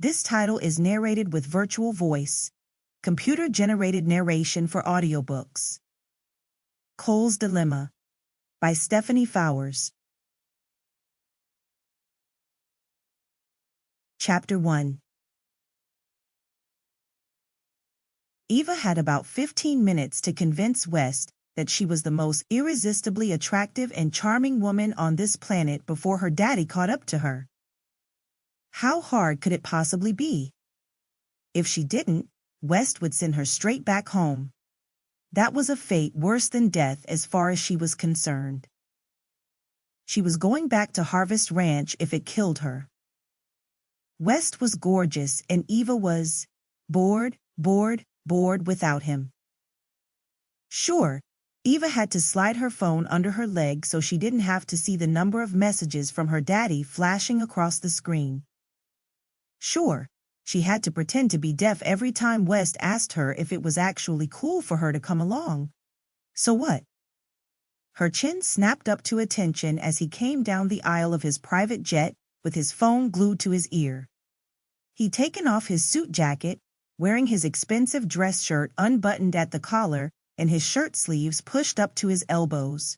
This title is narrated with virtual voice, computer-generated narration for audiobooks. Cole's Dilemma by Stephanie Fowers. Chapter 1. Eva had about 15 minutes to convince West that she was the most irresistibly attractive and charming woman on this planet before her daddy caught up to her. How hard could it possibly be? If she didn't, West would send her straight back home. That was a fate worse than death as far as she was concerned. She was going back to Harvest Ranch if it killed her. West was gorgeous and Eva was bored without him. Sure, Eva had to slide her phone under her leg so she didn't have to see the number of messages from her daddy flashing across the screen. Sure, she had to pretend to be deaf every time West asked her if it was actually cool for her to come along. So what? Her chin snapped up to attention as he came down the aisle of his private jet with his phone glued to his ear. He'd taken off his suit jacket, wearing his expensive dress shirt unbuttoned at the collar and his shirt sleeves pushed up to his elbows.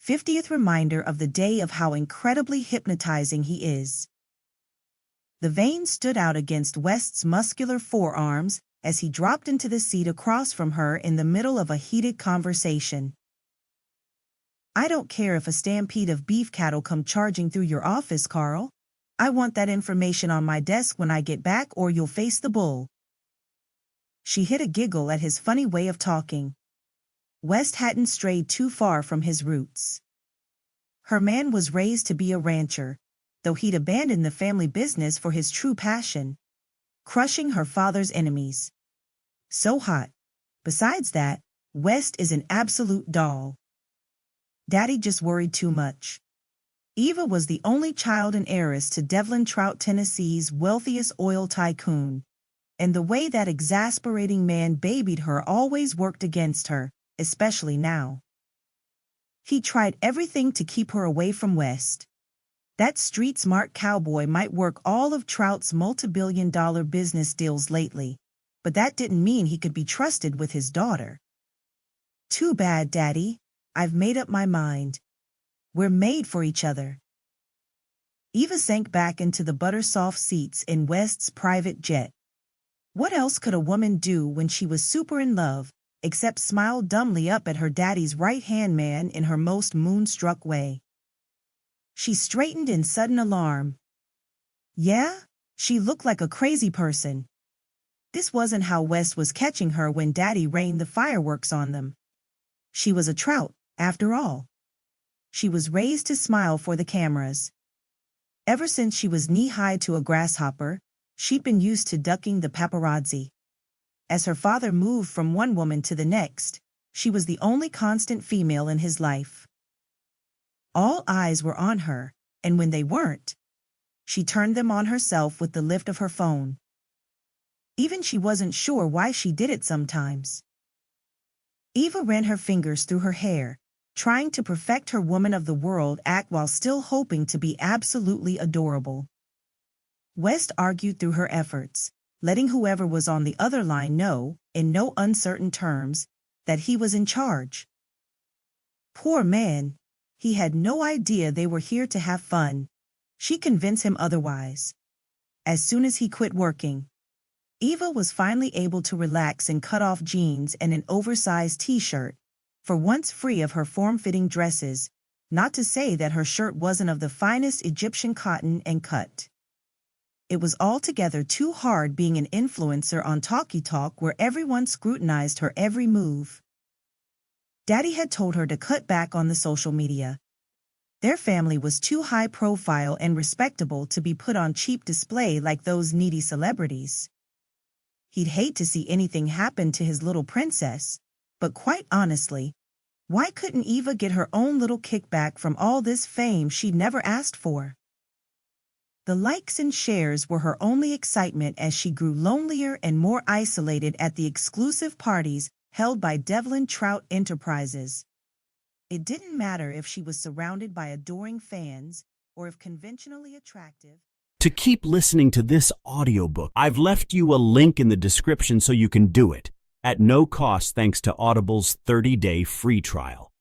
50th reminder of the day of how incredibly hypnotizing he is. The veins stood out against West's muscular forearms as he dropped into the seat across from her in the middle of a heated conversation. I don't care if a stampede of beef cattle come charging through your office, Carl. I want that information on my desk when I get back or you'll face the bull. She hid a giggle at his funny way of talking. West hadn't strayed too far from his roots. Her man was raised to be a rancher, though he'd abandoned the family business for his true passion, crushing her father's enemies. So hot. Besides that, West is an absolute doll. Daddy just worried too much. Eva was the only child and heiress to Devlin Trout, Tennessee's wealthiest oil tycoon, and the way that exasperating man babied her always worked against her, especially now. He tried everything to keep her away from West. That street-smart cowboy might work all of Trout's multi-billion-dollar business deals lately, but that didn't mean he could be trusted with his daughter. Too bad, Daddy. I've made up my mind. We're made for each other. Eva sank back into the butter-soft seats in West's private jet. What else could a woman do when she was super in love, except smile dumbly up at her daddy's right-hand man in her most moonstruck way? She straightened in sudden alarm. Yeah? She looked like a crazy person. This wasn't how West was catching her when Daddy rained the fireworks on them. She was a Trout, after all. She was raised to smile for the cameras. Ever since she was knee-high to a grasshopper, she'd been used to ducking the paparazzi. As her father moved from one woman to the next, she was the only constant female in his life. All eyes were on her, and when they weren't, she turned them on herself with the lift of her phone. Even she wasn't sure why she did it sometimes. Eva ran her fingers through her hair, trying to perfect her woman of the world act while still hoping to be absolutely adorable. West argued through her efforts, letting whoever was on the other line know, in no uncertain terms, that he was in charge. Poor man. He had no idea they were here to have fun. She convinced him otherwise. As soon as he quit working, Eva was finally able to relax in cut-off jeans and an oversized t-shirt, for once free of her form-fitting dresses, not to say that her shirt wasn't of the finest Egyptian cotton and cut. It was altogether too hard being an influencer on Talkie Talk where everyone scrutinized her every move. Daddy had told her to cut back on the social media. Their family was too high profile and respectable to be put on cheap display like those needy celebrities. He'd hate to see anything happen to his little princess, but quite honestly, why couldn't Eva get her own little kickback from all this fame she'd never asked for? The likes and shares were her only excitement as she grew lonelier and more isolated at the exclusive parties held by Devlin Trout Enterprises. It didn't matter if she was surrounded by adoring fans or if conventionally attractive, To keep listening to this audiobook, I've left you a link in the description so you can do it, at no cost thanks to Audible's 30-day free trial.